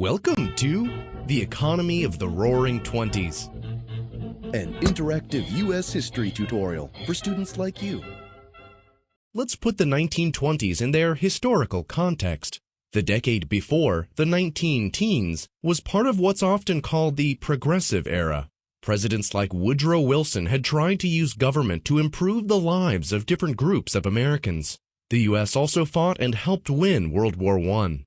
Welcome to The Economy of the Roaring Twenties, an interactive U.S. history tutorial for students like you. Let's put the 1920s in their historical context. The decade before, the 19-teens, was part of what's often called the Progressive Era. Presidents like Woodrow Wilson had tried to use government to improve the lives of different groups of Americans. The U.S. also fought and helped win World War I.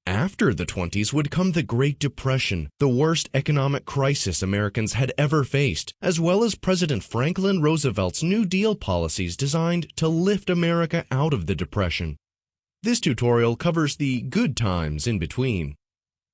After the 20s would come the Great Depression, the worst economic crisis Americans had ever faced, as well as President Franklin Roosevelt's New Deal policies designed to lift America out of the Depression. This tutorial covers the good times in between.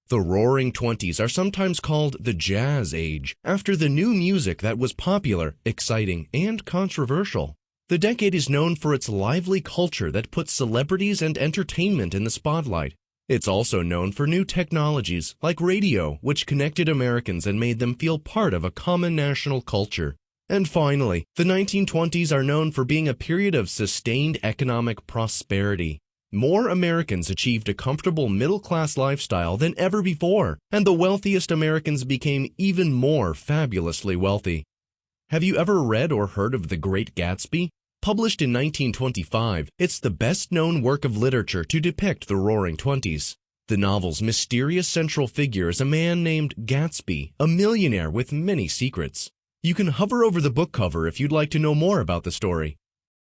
The Roaring Twenties are sometimes called the Jazz Age, after the new music that was popular, exciting, and controversial. The decade is known for its lively culture that puts celebrities and entertainment in the spotlight. It's also known for new technologies, like radio, which connected Americans and made them feel part of a common national culture. And finally, the 1920s are known for being a period of sustained economic prosperity. More Americans achieved a comfortable middle-class lifestyle than ever before, and the wealthiest Americans became even more fabulously wealthy. Have you ever read or heard of The Great Gatsby? Published in 1925, it's the best-known work of literature to depict the Roaring Twenties. The novel's mysterious central figure is a man named Gatsby, a millionaire with many secrets. You can hover over the book cover if you'd like to know more about the story.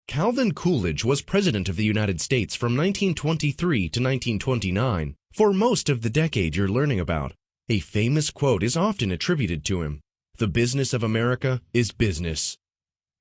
Calvin Coolidge was President of the United States from 1923 to 1929, for most of the decade you're learning about. A famous quote is often attributed to him: "The business of America is business."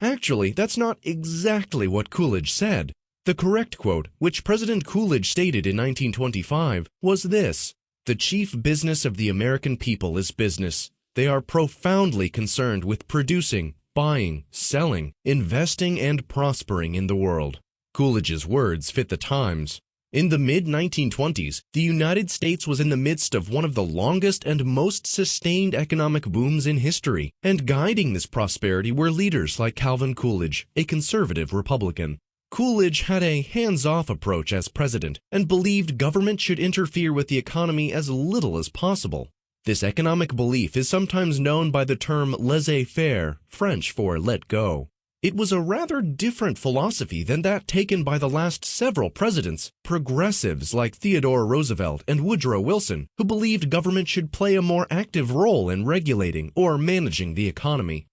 Actually, that's not exactly what Coolidge said. The correct quote, which President Coolidge stated in 1925, was this: "The chief business of the American people is business. They are profoundly concerned with producing, buying, selling, investing, and prospering in the world." Coolidge's words fit the times. In the mid-1920s, the United States was in the midst of one of the longest and most sustained economic booms in history, and guiding this prosperity were leaders like Calvin Coolidge, a conservative Republican. Coolidge had a hands-off approach as president and believed government should interfere with the economy as little as possible. This economic belief is sometimes known by the term laissez-faire, French for let go. It was a rather different philosophy than that taken by the last several presidents, progressives like Theodore Roosevelt and Woodrow Wilson, who believed government should play a more active role in regulating or managing the economy.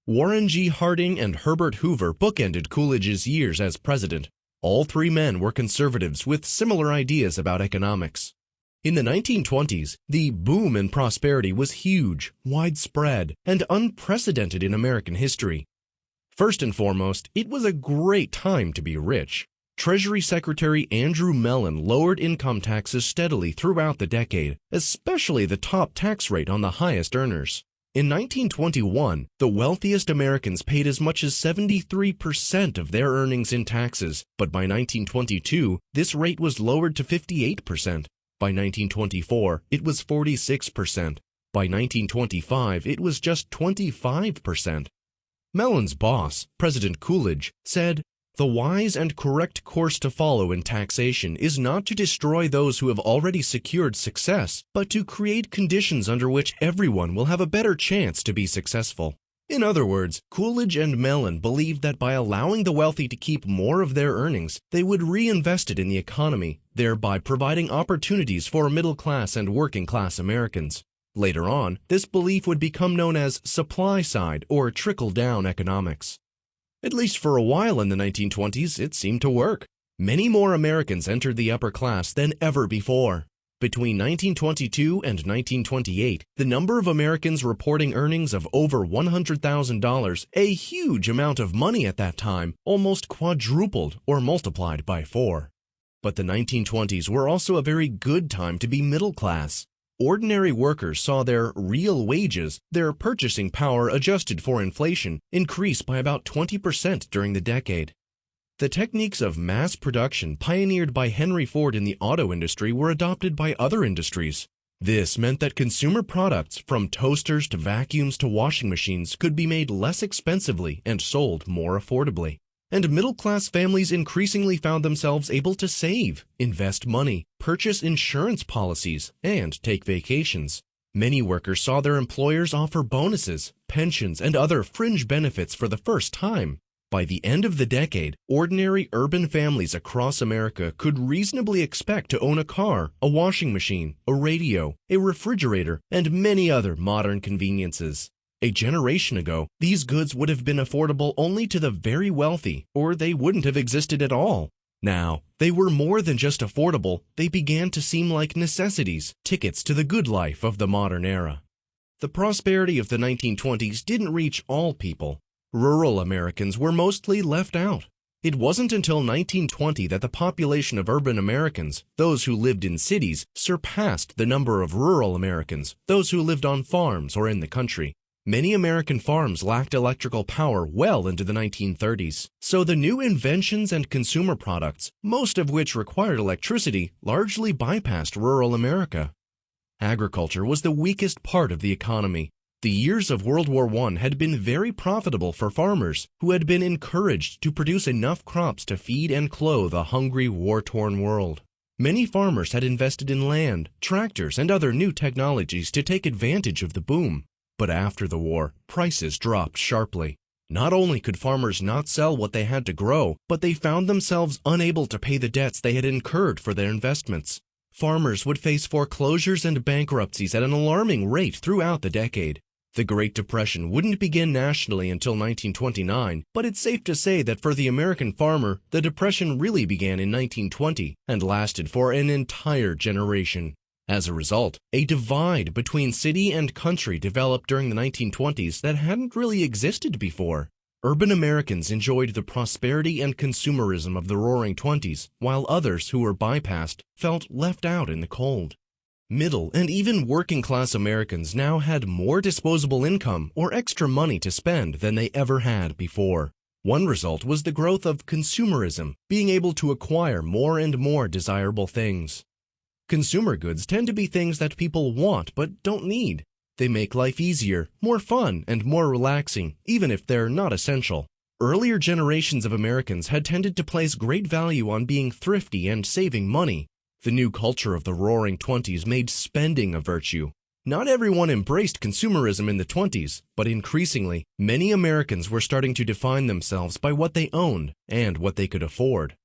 Warren G. Harding and Herbert Hoover bookended Coolidge's years as president. All three men were conservatives with similar ideas about economics. In the 1920s, the boom in prosperity was huge, widespread, and unprecedented in American history. First and foremost, it was a great time to be rich. Treasury Secretary Andrew Mellon lowered income taxes steadily throughout the decade, especially the top tax rate on the highest earners. In 1921, the wealthiest Americans paid as much as 73% of their earnings in taxes, but by 1922, this rate was lowered to 58%. By 1924, it was 46%. By 1925, it was just 25%. Mellon's boss, President Coolidge, said, "The wise and correct course to follow in taxation is not to destroy those who have already secured success, but to create conditions under which everyone will have a better chance to be successful." In other words, Coolidge and Mellon believed that by allowing the wealthy to keep more of their earnings, they would reinvest it in the economy, thereby providing opportunities for middle-class and working-class Americans. Later on, this belief would become known as supply-side or trickle-down economics. At least for a while in the 1920s, it seemed to work. Many more Americans entered the upper class than ever before. Between 1922 and 1928, the number of Americans reporting earnings of over $100,000, a huge amount of money at that time, almost quadrupled or multiplied by 4. But the 1920s were also a very good time to be middle class. Ordinary workers saw their real wages, their purchasing power adjusted for inflation, increase by about 20% during the decade. The techniques of mass production pioneered by Henry Ford in the auto industry were adopted by other industries. This meant that consumer products, from toasters to vacuums to washing machines, could be made less expensively and sold more affordably. and middle-class families increasingly found themselves able to save, invest money, purchase insurance policies, and take vacations. Many workers saw their employers offer bonuses, pensions, and other fringe benefits for the first time. By the end of the decade, ordinary urban families across America could reasonably expect to own a car, a washing machine, a radio, a refrigerator, and many other modern conveniences. A generation ago, these goods would have been affordable only to the very wealthy, or they wouldn't have existed at all. Now, they were more than just affordable, they began to seem like necessities, tickets to the good life of the modern era. The prosperity of the 1920s didn't reach all people. Rural Americans were mostly left out. It wasn't until 1920 that the population of urban Americans, those who lived in cities, surpassed the number of rural Americans, those who lived on farms or in the country. Many American farms lacked electrical power well into the 1930s, so the new inventions and consumer products, most of which required electricity, largely bypassed rural America. Agriculture was the weakest part of the economy. The years of World War I had been very profitable for farmers, who had been encouraged to produce enough crops to feed and clothe a hungry, war-torn world. Many farmers had invested in land, tractors, and other new technologies to take advantage of the boom. But after the war, prices dropped sharply. Not only could farmers not sell what they had to grow, but they found themselves unable to pay the debts they had incurred for their investments. Farmers would face foreclosures and bankruptcies at an alarming rate throughout the decade. The Great Depression wouldn't begin nationally until 1929, but it's safe to say that for the American farmer, the Depression really began in 1920 and lasted for an entire generation. As a result, a divide between city and country developed during the 1920s that hadn't really existed before. Urban Americans enjoyed the prosperity and consumerism of the Roaring Twenties, while others who were bypassed felt left out in the cold. Middle and even working-class Americans now had more disposable income or extra money to spend than they ever had before. One result was the growth of consumerism, being able to acquire more and more desirable things. Consumer goods tend to be things that people want but don't need. They make life easier, more fun, and more relaxing, even if they're not essential. Earlier generations of Americans had tended to place great value on being thrifty and saving money. The new culture of the Roaring Twenties made spending a virtue. Not everyone embraced consumerism in the 20s, but increasingly, many Americans were starting to define themselves by what they owned and what they could afford.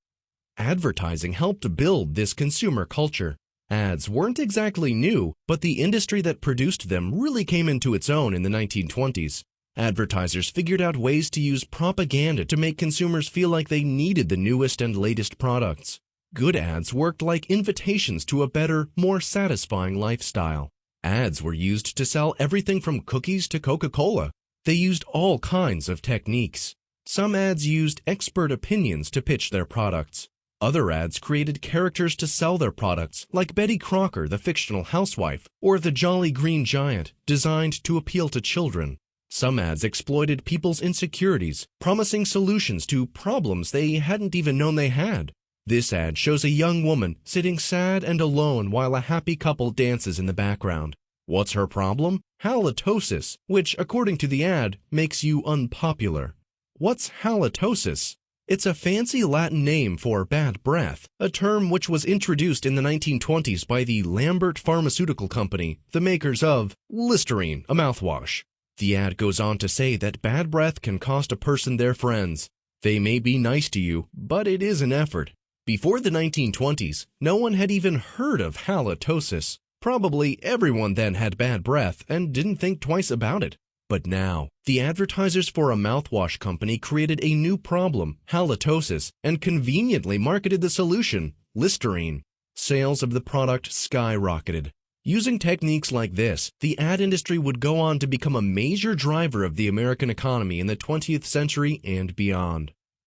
Advertising helped build this consumer culture. Ads weren't exactly new, but the industry that produced them really came into its own in the 1920s. Advertisers figured out ways to use propaganda to make consumers feel like they needed the newest and latest products. Good ads worked like invitations to a better, more satisfying lifestyle. Ads were used to sell everything from cookies to Coca-Cola. They used all kinds of techniques. Some ads used expert opinions to pitch their products. Other ads created characters to sell their products, like Betty Crocker, the fictional housewife, or the Jolly Green Giant, designed to appeal to children. Some ads exploited people's insecurities, promising solutions to problems they hadn't even known they had. This ad shows a young woman sitting sad and alone while a happy couple dances in the background. What's her problem? Halitosis, which, according to the ad, makes you unpopular. What's halitosis? It's a fancy Latin name for bad breath, a term which was introduced in the 1920s by the Lambert Pharmaceutical Company, the makers of Listerine, a mouthwash. The ad goes on to say that bad breath can cost a person their friends. They may be nice to you, but it is an effort. Before the 1920s, no one had even heard of halitosis. Probably everyone then had bad breath and didn't think twice about it. But now, the advertisers for a mouthwash company created a new problem, halitosis, and conveniently marketed the solution, Listerine. Sales of the product skyrocketed. Using techniques like this, the ad industry would go on to become a major driver of the American economy in the 20th century and beyond.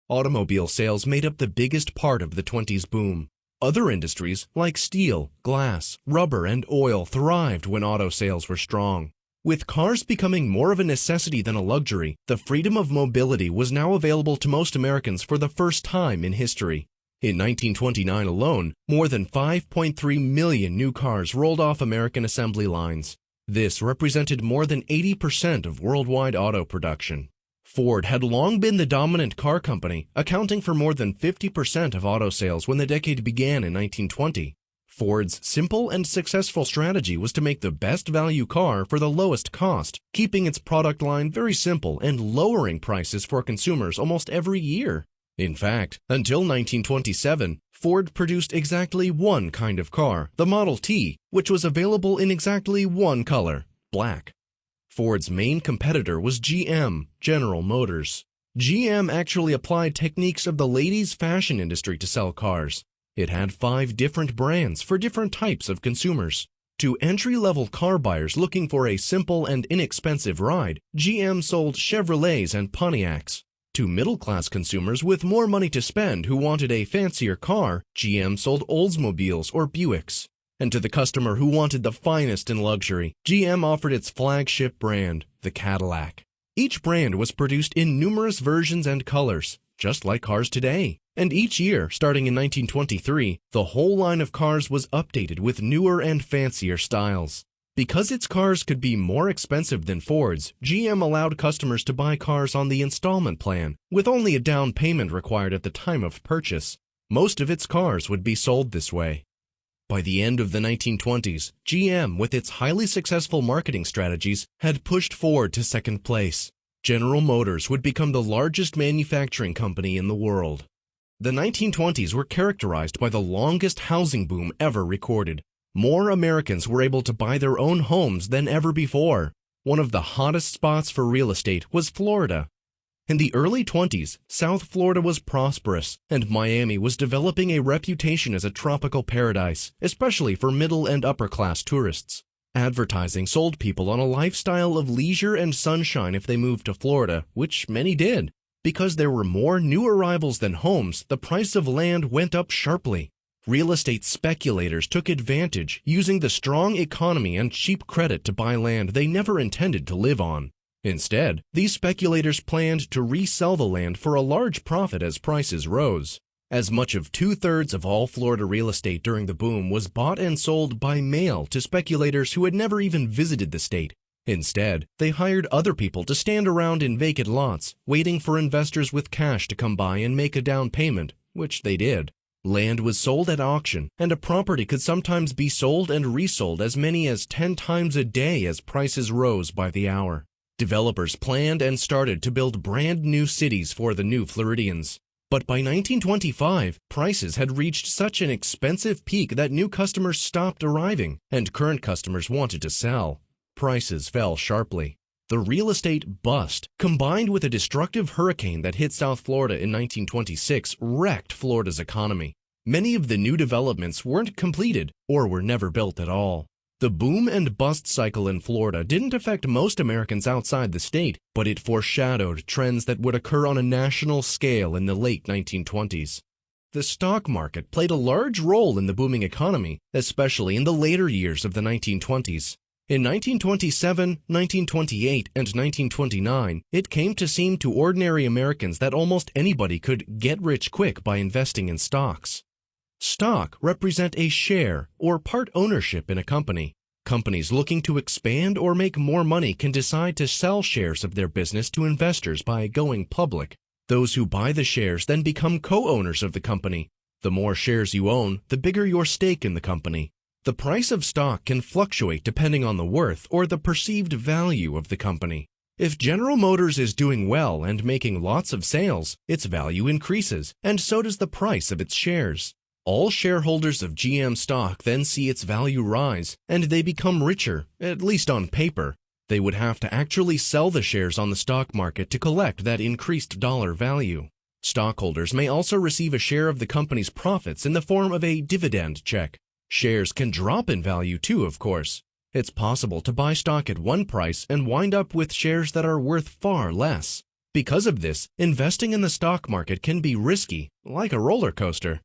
Automobile sales made up the biggest part of the 20s boom. Other industries, like steel, glass, rubber, and oil, thrived when auto sales were strong. With cars becoming more of a necessity than a luxury, the freedom of mobility was now available to most Americans for the first time in history. In 1929 alone, more than 5.3 million new cars rolled off American assembly lines. This represented more than 80% of worldwide auto production. Ford had long been the dominant car company, accounting for more than 50% of auto sales when the decade began in 1920. Ford's simple and successful strategy was to make the best value car for the lowest cost, keeping its product line very simple and lowering prices for consumers almost every year. In fact, until 1927, Ford produced exactly one kind of car, the Model T, which was available in exactly one color, black. Ford's main competitor was GM, General Motors. GM actually applied techniques of the ladies' fashion industry to sell cars. It had 5 different brands for different types of consumers. To entry-level car buyers looking for a simple and inexpensive ride, GM sold Chevrolets and Pontiacs. To middle-class consumers with more money to spend who wanted a fancier car, GM sold Oldsmobiles or Buicks. And to the customer who wanted the finest in luxury, GM offered its flagship brand, the Cadillac. Each brand was produced in numerous versions and colors, just like cars today. And each year, starting in 1923, the whole line of cars was updated with newer and fancier styles. Because its cars could be more expensive than Ford's, GM allowed customers to buy cars on the installment plan, with only a down payment required at the time of purchase. Most of its cars would be sold this way. By the end of the 1920s, GM, with its highly successful marketing strategies, had pushed Ford to second place. General Motors would become the largest manufacturing company in the world. The 1920s were characterized by the longest housing boom ever recorded. More Americans were able to buy their own homes than ever before. One of the hottest spots for real estate was Florida. In the early 20s, South Florida was prosperous, and Miami was developing a reputation as a tropical paradise, especially for middle and upper-class tourists. Advertising sold people on a lifestyle of leisure and sunshine if they moved to Florida, which many did. Because there were more new arrivals than homes, the price of land went up sharply. Real estate speculators took advantage, using the strong economy and cheap credit to buy land they never intended to live on. Instead, these speculators planned to resell the land for a large profit as prices rose. As much of 2/3 of all Florida real estate during the boom was bought and sold by mail to speculators who had never even visited the state. Instead, they hired other people to stand around in vacant lots, waiting for investors with cash to come by and make a down payment, which they did. Land was sold at auction, and a property could sometimes be sold and resold as many as 10 times a day as prices rose by the hour. Developers planned and started to build brand new cities for the new Floridians. But by 1925, prices had reached such an expensive peak that new customers stopped arriving, and current customers wanted to sell. Prices fell sharply. The real estate bust, combined with a destructive hurricane that hit South Florida in 1926, wrecked Florida's economy. Many of the new developments weren't completed or were never built at all. The boom and bust cycle in Florida didn't affect most Americans outside the state, but it foreshadowed trends that would occur on a national scale in the late 1920s. The stock market played a large role in the booming economy, especially in the later years of the 1920s. In 1927, 1928, and 1929, it came to seem to ordinary Americans that almost anybody could get rich quick by investing in stocks. Stock represent a share or part ownership in a company. Companies looking to expand or make more money can decide to sell shares of their business to investors by going public. Those who buy the shares then become co-owners of the company. The more shares you own, the bigger your stake in the company. The price of stock can fluctuate depending on the worth or the perceived value of the company. If General Motors is doing well and making lots of sales, its value increases, and so does the price of its shares. All shareholders of GM stock then see its value rise, and they become richer, at least on paper. They would have to actually sell the shares on the stock market to collect that increased dollar value. Stockholders may also receive a share of the company's profits in the form of a dividend check. Shares can drop in value too, of course. It's possible to buy stock at one price and wind up with shares that are worth far less. Because of this, investing in the stock market can be risky, like a roller coaster.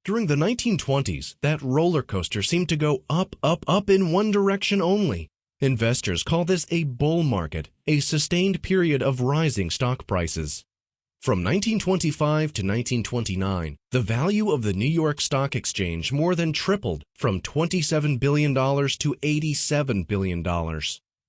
During the 1920s, that roller coaster seemed to go up, up, up in one direction only. Investors call this a bull market, a sustained period of rising stock prices. From 1925 to 1929, the value of the New York Stock Exchange more than tripled from $27 billion to $87 billion.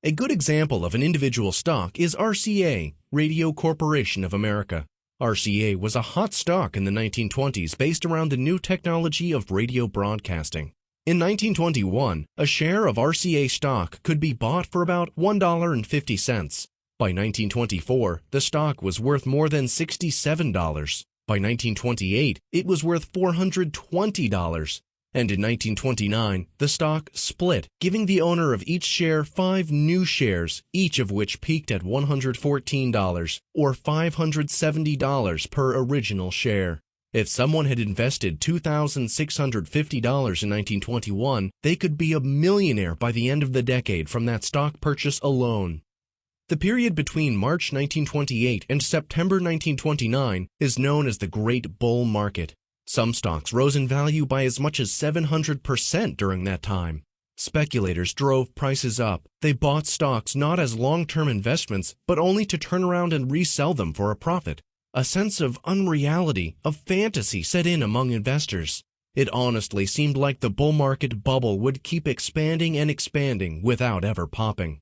A good example of an individual stock is RCA, Radio Corporation of America. RCA was a hot stock in the 1920s based around the new technology of radio broadcasting. In 1921, a share of RCA stock could be bought for about $1.50. By 1924, the stock was worth more than $67. By 1928, it was worth $420. And in 1929, the stock split, giving the owner of each share 5 new shares, each of which peaked at $114, or $570 per original share. If someone had invested $2,650 in 1921, they could be a millionaire by the end of the decade from that stock purchase alone. The period between March 1928 and September 1929 is known as the Great Bull Market. Some stocks rose in value by as much as 700% during that time. Speculators drove prices up. They bought stocks not as long-term investments, but only to turn around and resell them for a profit. A sense of unreality, of fantasy set in among investors. It honestly seemed like the bull market bubble would keep expanding and expanding without ever popping.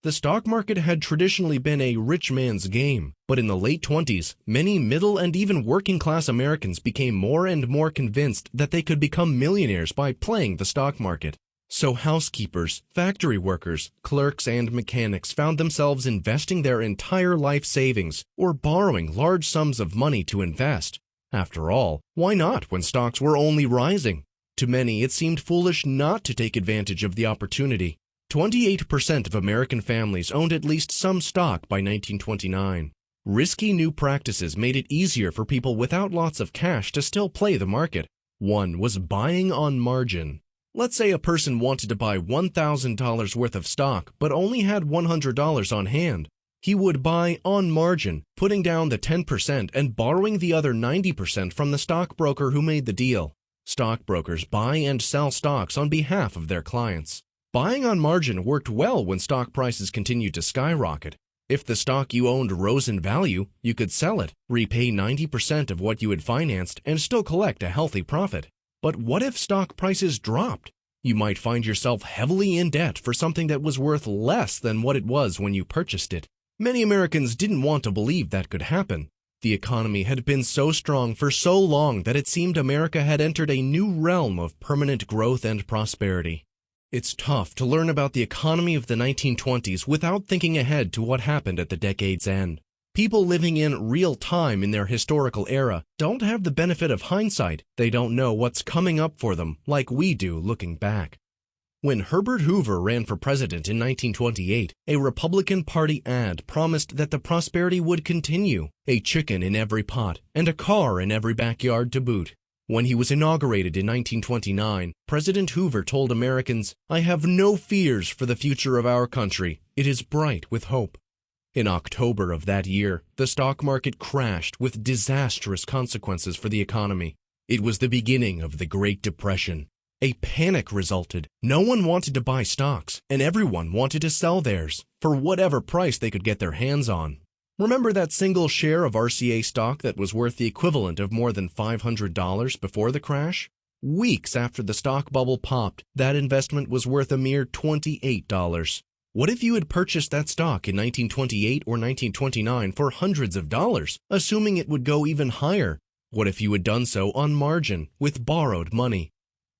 The stock market had traditionally been a rich man's game, but in the late 20s, many middle and even working-class Americans became more and more convinced that they could become millionaires by playing the stock market. So housekeepers, factory workers, clerks, and mechanics found themselves investing their entire life savings or borrowing large sums of money to invest. After all, why not when stocks were only rising? To many, it seemed foolish not to take advantage of the opportunity. 28% of American families owned at least some stock by 1929. Risky new practices made it easier for people without lots of cash to still play the market. One was buying on margin. Let's say a person wanted to buy $1,000 worth of stock but only had $100 on hand. He would buy on margin, putting down the 10% and borrowing the other 90% from the stockbroker who made the deal. Stockbrokers buy and sell stocks on behalf of their clients. Buying on margin worked well when stock prices continued to skyrocket. If the stock you owned rose in value, you could sell it, repay 90% of what you had financed, and still collect a healthy profit. But what if stock prices dropped? You might find yourself heavily in debt for something that was worth less than what it was when you purchased it. Many Americans didn't want to believe that could happen. The economy had been so strong for so long that it seemed America had entered a new realm of permanent growth and prosperity. It's tough to learn about the economy of the 1920s without thinking ahead to what happened at the decade's end. People living in real time in their historical era don't have the benefit of hindsight. They don't know what's coming up for them like we do looking back. When Herbert Hoover ran for president in 1928, a Republican Party ad promised that the prosperity would continue, a chicken in every pot and a car in every backyard to boot. When he was inaugurated in 1929, President Hoover told Americans, "I have no fears for the future of our country. It is bright with hope." In October of that year, the stock market crashed with disastrous consequences for the economy. It was the beginning of the Great Depression. A panic resulted. No one wanted to buy stocks, and everyone wanted to sell theirs for whatever price they could get their hands on. Remember that single share of RCA stock that was worth the equivalent of more than $500 before the crash? Weeks after the stock bubble popped, that investment was worth a mere $28. What if you had purchased that stock in 1928 or 1929 for hundreds of dollars, assuming it would go even higher? What if you had done so on margin, with borrowed money?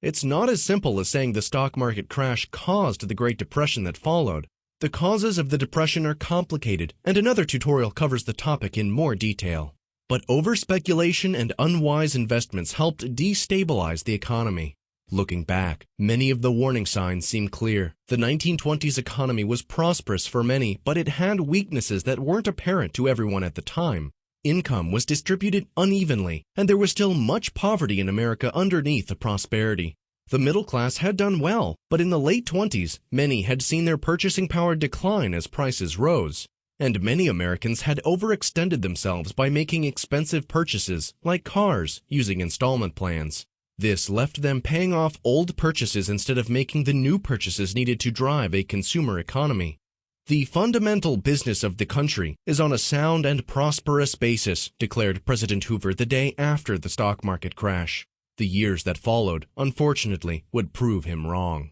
It's not as simple as saying the stock market crash caused the Great Depression that followed. The causes of the Depression are complicated, and another tutorial covers the topic in more detail. But over-speculation and unwise investments helped destabilize the economy. Looking back, many of the warning signs seem clear. The 1920s economy was prosperous for many, but it had weaknesses that weren't apparent to everyone at the time. Income was distributed unevenly, and there was still much poverty in America underneath the prosperity. The middle class had done well, but in the late 20s, many had seen their purchasing power decline as prices rose. And many Americans had overextended themselves by making expensive purchases, like cars, using installment plans. This left them paying off old purchases instead of making the new purchases needed to drive a consumer economy. The fundamental business of the country is on a sound and prosperous basis, declared President Hoover the day after the stock market crash. The years that followed, unfortunately, would prove him wrong.